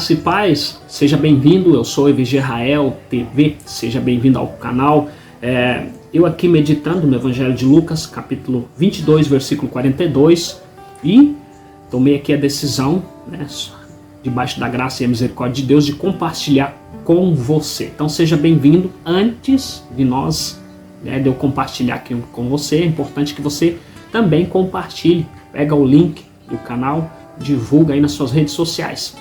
Graça e paz, seja bem-vindo, eu sou EVG Israel TV, seja bem-vindo ao canal. Eu aqui meditando no Evangelho de Lucas, capítulo 22, versículo 42, e tomei aqui a decisão, debaixo da graça e a misericórdia de Deus, de compartilhar com você. Então seja bem-vindo. Antes de eu compartilhar aqui com você, é importante que você também compartilhe, pega o link do canal, divulga aí nas suas redes sociais.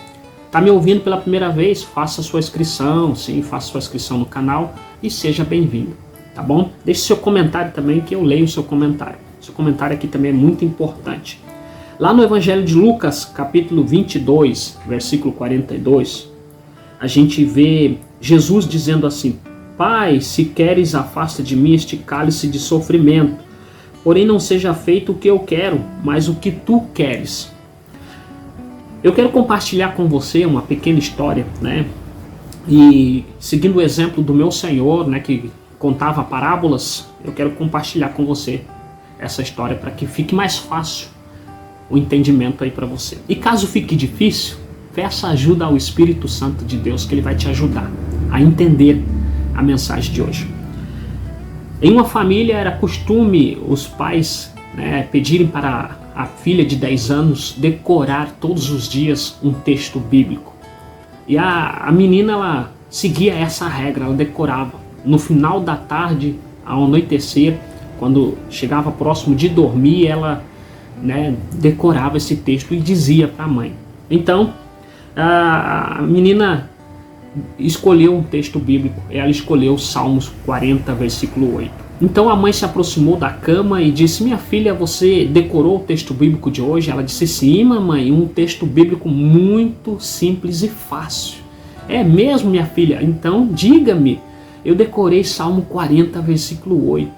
Tá me ouvindo pela primeira vez? Faça sua inscrição, faça sua inscrição no canal e seja bem-vindo, tá bom? Deixe seu comentário também, que eu leio o seu comentário. Seu comentário aqui também é muito importante. Lá no Evangelho de Lucas, capítulo 22, versículo 42, a gente vê Jesus dizendo assim: Pai, se queres, afasta de mim este cálice de sofrimento, porém não seja feito o que eu quero, mas o que tu queres. Eu quero compartilhar com você uma pequena história, E seguindo o exemplo do meu Senhor, que contava parábolas, eu quero compartilhar com você essa história para que fique mais fácil o entendimento aí para você. E caso fique difícil, peça ajuda ao Espírito Santo de Deus, que ele vai te ajudar a entender a mensagem de hoje. Em uma família era costume os pais pedirem para a filha de 10 anos decorar todos os dias um texto bíblico. E a menina, ela seguia essa regra, ela decorava. No final da tarde, ao anoitecer, quando chegava próximo de dormir, ela decorava esse texto e dizia para a mãe. Então, a menina escolheu um texto bíblico, ela escolheu Salmos 40, versículo 8. Então a mãe se aproximou da cama e disse: minha filha, você decorou o texto bíblico de hoje? Ela disse: sim, mamãe, um texto bíblico muito simples e fácil. É mesmo, minha filha? Então diga-me. Eu decorei Salmo 40, versículo 8.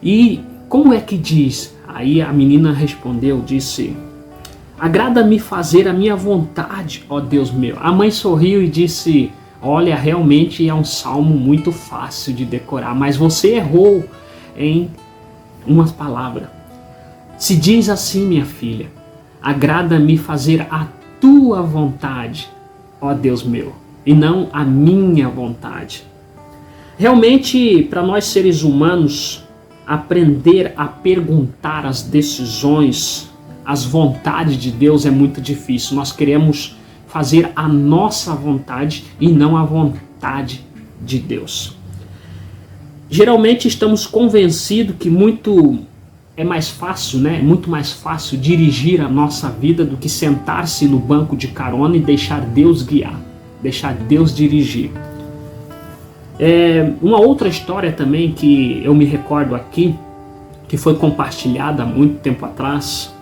E como é que diz? Aí a menina respondeu, disse: agrada-me fazer a minha vontade, ó Deus meu. A mãe sorriu e disse: olha, realmente é um salmo muito fácil de decorar, mas você errou em umas palavras. Se diz assim, minha filha: agrada-me fazer a tua vontade, ó Deus meu, e não a minha vontade. Realmente, para nós seres humanos, aprender a perguntar as decisões, as vontades de Deus é muito difícil. Nós queremos fazer a nossa vontade e não a vontade de Deus. Geralmente estamos convencidos que muito mais fácil dirigir a nossa vida do que sentar-se no banco de carona e deixar Deus guiar, deixar Deus dirigir. Uma outra história também que eu me recordo aqui, que foi compartilhada há muito tempo atrás,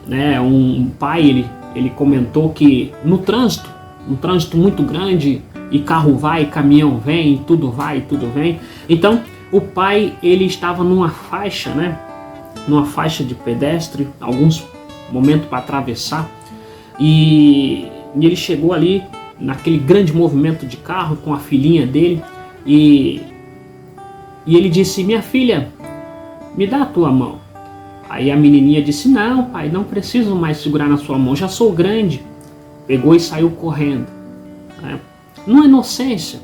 um pai ele comentou que no trânsito, um trânsito muito grande, e carro vai, caminhão vem, e tudo vai, e tudo vem. Então o pai, ele estava numa faixa de pedestre, alguns momentos para atravessar, e ele chegou ali naquele grande movimento de carro com a filhinha dele, e ele disse: minha filha, me dá a tua mão. Aí a menininha disse: não, pai, não preciso mais segurar na sua mão, já sou grande. Pegou e saiu correndo. Numa inocência.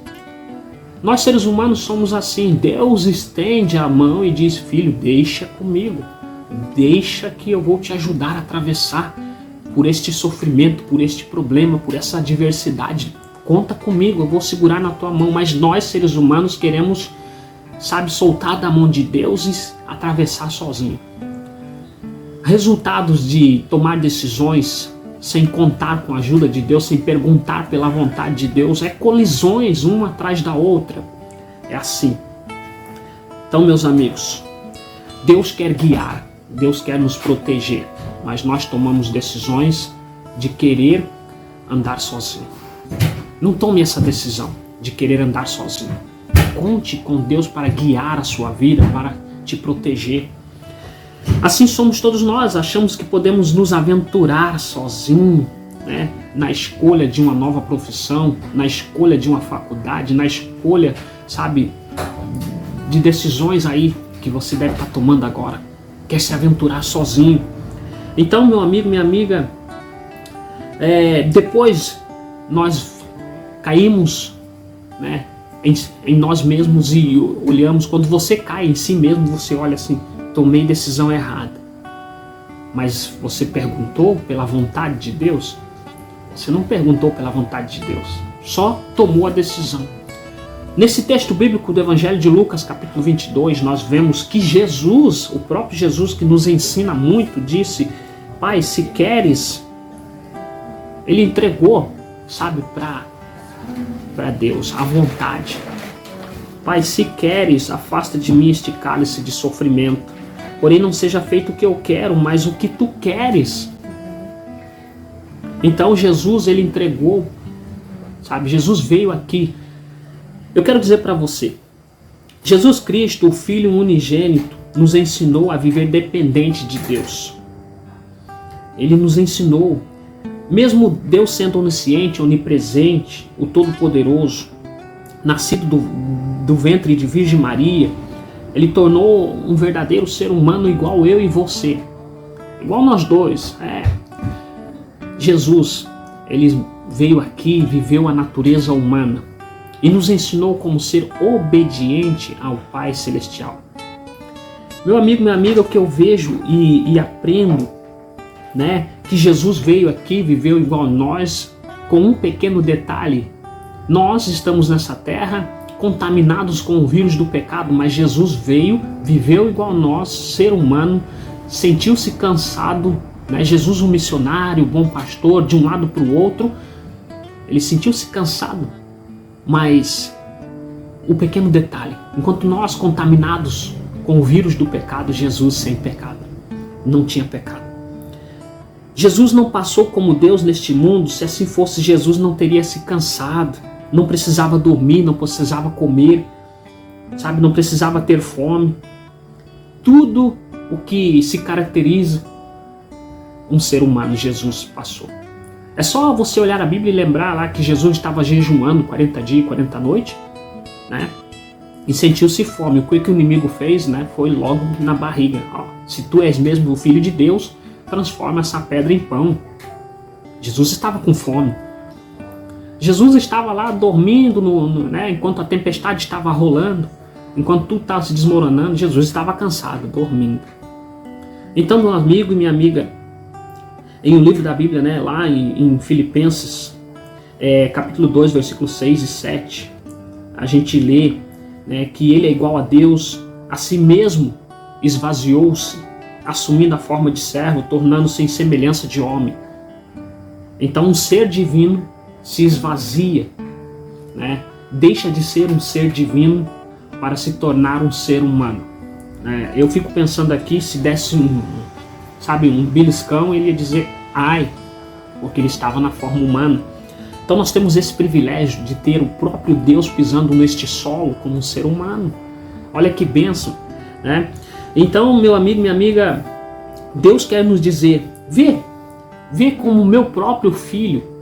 Nós seres humanos somos assim. Deus estende a mão e diz: filho, deixa comigo. Deixa que eu vou te ajudar a atravessar por este sofrimento, por este problema, por essa adversidade. Conta comigo, eu vou segurar na tua mão. Mas nós seres humanos queremos, soltar da mão de Deus e atravessar sozinho. Resultados de tomar decisões sem contar com a ajuda de Deus, sem perguntar pela vontade de Deus, colisões uma atrás da outra. É assim. Então, meus amigos, Deus quer guiar, Deus quer nos proteger, mas nós tomamos decisões de querer andar sozinho. Não tome essa decisão de querer andar sozinho. Conte com Deus para guiar a sua vida, para te proteger. Assim somos todos nós, achamos que podemos nos aventurar sozinhos, na escolha de uma nova profissão, na escolha de uma faculdade, na escolha, de decisões aí que você deve estar tomando agora. Quer se aventurar sozinho. Então, meu amigo, minha amiga, depois nós caímos, né, em nós mesmos e olhamos. Quando você cai em si mesmo, você olha assim: tomei decisão errada. Mas você perguntou pela vontade de Deus? Você não perguntou pela vontade de Deus, só tomou a decisão. Nesse texto bíblico do Evangelho de Lucas, capítulo 22, nós vemos que Jesus, o próprio Jesus, que nos ensina muito, disse: Pai, se queres, ele entregou, sabe, para Deus, a vontade. Pai, se queres, afasta de mim este cálice de sofrimento. Porém, não seja feito o que eu quero, mas o que tu queres. Então, Jesus, ele entregou, sabe, Jesus veio aqui. Eu quero dizer para você, Jesus Cristo, o Filho unigênito, nos ensinou a viver dependente de Deus. Ele nos ensinou, mesmo Deus sendo onisciente, onipresente, o Todo-Poderoso, nascido do ventre de Virgem Maria, ele tornou um verdadeiro ser humano igual eu e você, igual nós dois. Jesus, ele veio aqui, viveu a natureza humana e nos ensinou como ser obediente ao Pai Celestial. Meu amigo, minha amiga, o que eu vejo e aprendo, né, que Jesus veio aqui, viveu igual a nós, com um pequeno detalhe: nós estamos nessa terra contaminados com o vírus do pecado, mas Jesus veio, viveu igual a nós, ser humano, sentiu-se cansado, né? Jesus, um missionário, bom pastor, de um lado para o outro, ele sentiu-se cansado, mas o pequeno detalhe: enquanto nós contaminados com o vírus do pecado, Jesus sem pecado, não tinha pecado. Jesus não passou como Deus neste mundo. Se assim fosse, Jesus não teria se cansado, não precisava dormir, não precisava comer, sabe, não precisava ter fome. Tudo o que se caracteriza um ser humano, Jesus passou. É só você olhar a Bíblia e lembrar lá que Jesus estava jejuando 40 dias e 40 noites, né? E sentiu-se fome. O que o inimigo fez, né? Foi logo na barriga: ó, se tu és mesmo o Filho de Deus, transforma essa pedra em pão. Jesus estava com fome. Jesus estava lá dormindo, né, enquanto a tempestade estava rolando, enquanto tudo estava se desmoronando. Jesus estava cansado, dormindo. Então, meu amigo e minha amiga, em um livro da Bíblia, né, lá em Filipenses, capítulo 2, versículos 6 e 7, a gente lê, né, que ele é igual a Deus, a si mesmo esvaziou-se, assumindo a forma de servo, tornando-se em semelhança de homem. Então, um ser divino se esvazia, né? Deixa de ser um ser divino para se tornar um ser humano. Eu fico pensando aqui, se desse um beliscão, ele ia dizer ai, porque ele estava na forma humana. Então nós temos esse privilégio de ter o próprio Deus pisando neste solo como um ser humano. Olha que bênção, né? Então, meu amigo, minha amiga, Deus quer nos dizer: vê como meu próprio filho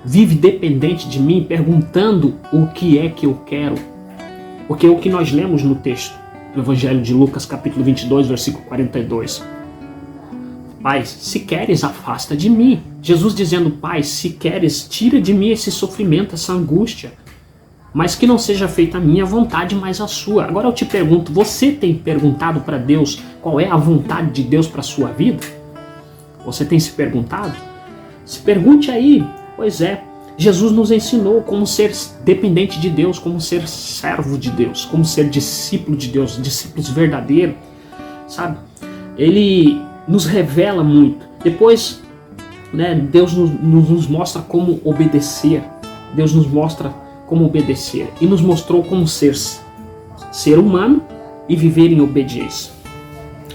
vive dependente de mim, perguntando o que é que eu quero. Porque é o que nós lemos no texto do Evangelho de Lucas, capítulo 22, versículo 42. Pai, se queres, afasta de mim. Jesus dizendo: Pai, se queres, tira de mim esse sofrimento, essa angústia. Mas que não seja feita a minha vontade, mas a sua. Agora eu te pergunto, você tem perguntado para Deus qual é a vontade de Deus para a sua vida? Você tem se perguntado? Se pergunte aí. Pois é, Jesus nos ensinou como ser dependente de Deus, como ser servo de Deus, como ser discípulo de Deus, discípulos verdadeiros, sabe? Ele nos revela muito. Depois, né, Deus nos mostra como obedecer. Deus nos mostra como obedecer e nos mostrou como ser humano e viver em obediência.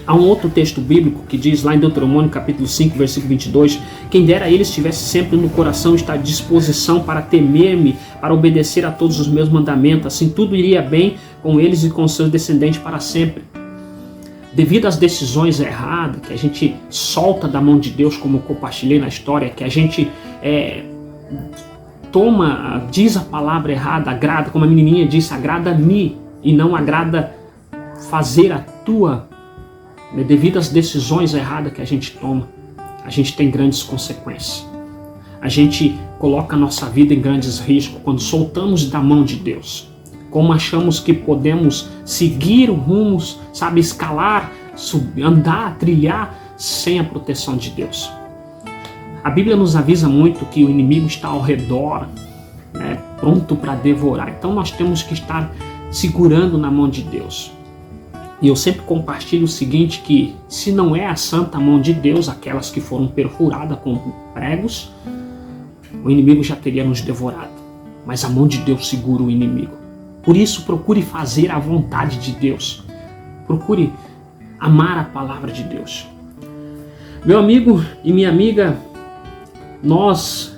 Há um outro texto bíblico que diz lá em Deuteronômio capítulo 5, versículo 22, quem dera a ele estivesse sempre no coração, estar à disposição para temer-me, para obedecer a todos os meus mandamentos, assim tudo iria bem com eles e com seus descendentes para sempre. Devido às decisões erradas, que a gente solta da mão de Deus, como eu compartilhei na história, que a gente diz a palavra errada, agrada, como a menininha disse, agrada-me e não agrada fazer a tua. Devido às decisões erradas que a gente toma, a gente tem grandes consequências. A gente coloca a nossa vida em grandes riscos quando soltamos da mão de Deus. Como achamos que podemos seguir rumos, sabe, escalar, andar, trilhar sem a proteção de Deus. A Bíblia nos avisa muito que o inimigo está ao redor, né, pronto para devorar. Então nós temos que estar segurando na mão de Deus. E eu sempre compartilho o seguinte, que se não é a santa mão de Deus, aquelas que foram perfuradas com pregos, o inimigo já teria nos devorado. Mas a mão de Deus segura o inimigo. Por isso, procure fazer a vontade de Deus. Procure amar a palavra de Deus. Meu amigo e minha amiga, nós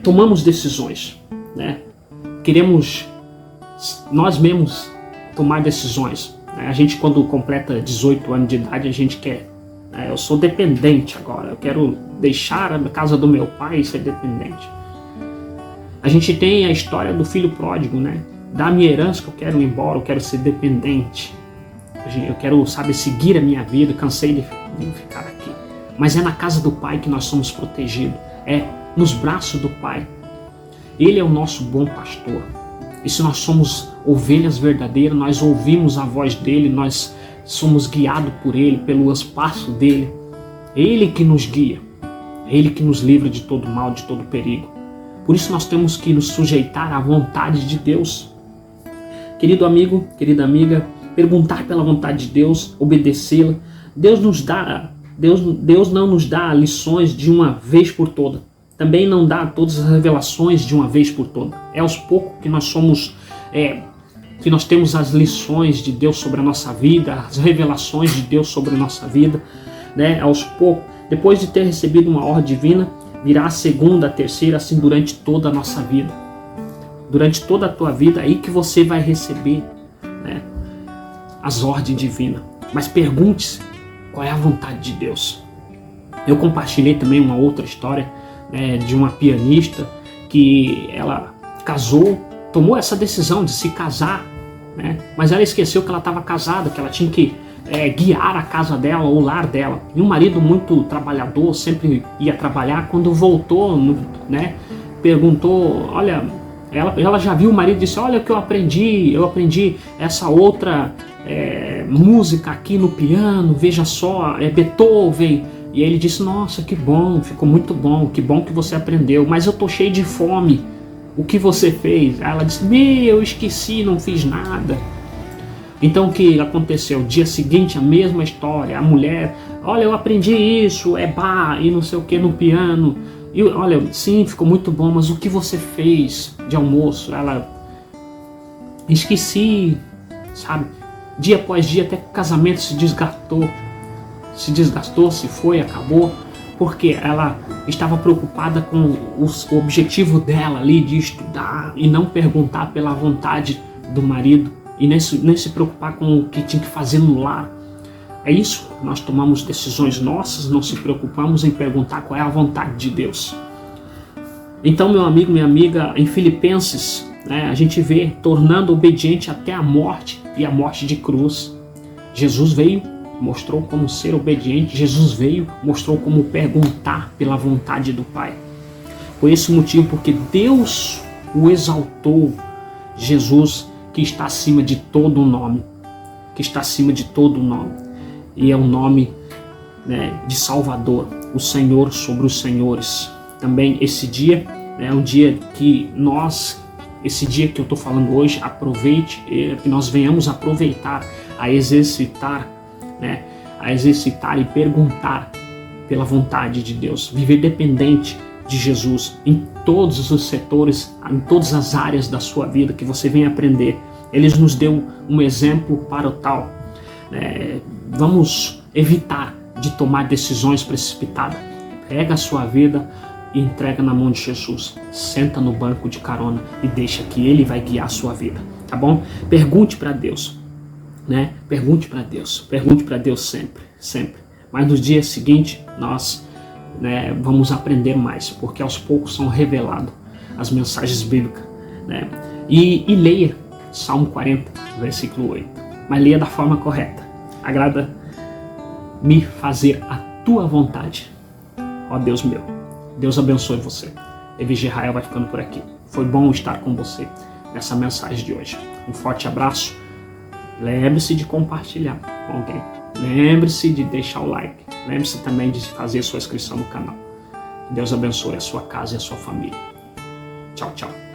tomamos decisões, né? Queremos nós mesmos tomar decisões. A gente, quando completa 18 anos de idade, a gente quer. Eu sou dependente agora, eu quero deixar a casa do meu pai e ser dependente. A gente tem a história do filho pródigo, né? Da minha herança que eu quero ir embora, eu quero ser dependente. Eu quero, sabe, seguir a minha vida, cansei de ficar aqui. Mas é na casa do pai que nós somos protegidos, é nos braços do pai. Ele é o nosso bom pastor. E se nós somos ovelhas verdadeiras, nós ouvimos a voz dele, nós somos guiados por ele, pelo espaço dele. É ele que nos guia, é ele que nos livra de todo mal, de todo perigo. Por isso nós temos que nos sujeitar à vontade de Deus. Querido amigo, querida amiga, perguntar pela vontade de Deus, obedecê-la. Deus não nos dá lições de uma vez por toda. Também não dá todas as revelações de uma vez por toda. É aos poucos que nós temos as lições de Deus sobre a nossa vida, as revelações de Deus sobre a nossa vida, né? Aos poucos. Depois de ter recebido uma ordem divina, virá a segunda, a terceira, assim durante toda a nossa vida. Durante toda a tua vida, aí que você vai receber, né, as ordens divinas. Mas pergunte-se qual é a vontade de Deus. Eu compartilhei também uma outra história, de uma pianista que ela casou, tomou essa decisão de se casar, né? Mas ela esqueceu que ela estava casada, que ela tinha que guiar a casa dela, o lar dela. E um marido muito trabalhador, sempre ia trabalhar. Quando voltou, né, perguntou, olha, ela já viu o marido e disse, olha o que eu aprendi essa outra música aqui no piano, veja só, Beethoven. E ele disse, nossa, que bom, ficou muito bom, que bom que você aprendeu, mas eu tô cheio de fome, o que você fez? Ela disse, eu esqueci, não fiz nada. Então o que aconteceu? Dia seguinte, a mesma história, a mulher, olha, eu aprendi isso, bar e não sei o que no piano, e olha, sim, ficou muito bom, mas o que você fez de almoço? Ela, esqueci, sabe? Dia após dia, até que o casamento se desgastou, se foi, acabou, porque ela estava preocupada com o objetivo dela ali de estudar e não perguntar pela vontade do marido e nem se preocupar com o que tinha que fazer no lar. É isso, nós tomamos decisões nossas, não se preocupamos em perguntar qual é a vontade de Deus. Então, meu amigo, minha amiga, em Filipenses, a gente vê tornando obediente até a morte e a morte de cruz. Jesus veio, mostrou como ser obediente. Jesus veio, mostrou como perguntar pela vontade do Pai. Por esse motivo, porque Deus o exaltou, Jesus, que está acima de todo nome, e é o nome, de Salvador, o Senhor sobre os senhores. Também esse dia é um dia que esse dia que eu estou falando hoje, aproveite, que nós venhamos aproveitar a exercitar e perguntar pela vontade de Deus, viver dependente de Jesus em todos os setores, em todas as áreas da sua vida que você vem aprender. Ele nos deu um exemplo para o tal. Vamos evitar de tomar decisões precipitadas. Pega a sua vida e entrega na mão de Jesus. Senta no banco de carona e deixa que Ele vai guiar a sua vida, tá bom? Pergunte para Deus. Pergunte para Deus sempre. Mas no dia seguinte nós vamos aprender mais, porque aos poucos são reveladas as mensagens bíblicas, e leia Salmo 40, versículo 8, mas leia da forma correta. Agrada-me fazer a tua vontade, ó Deus meu. Deus abençoe você. EVG Israel vai ficando por aqui. Foi bom estar com você nessa mensagem de hoje. Um forte abraço. Lembre-se de compartilhar com alguém. Lembre-se de deixar o like. Lembre-se também de fazer sua inscrição no canal. Deus abençoe a sua casa e a sua família. Tchau, tchau.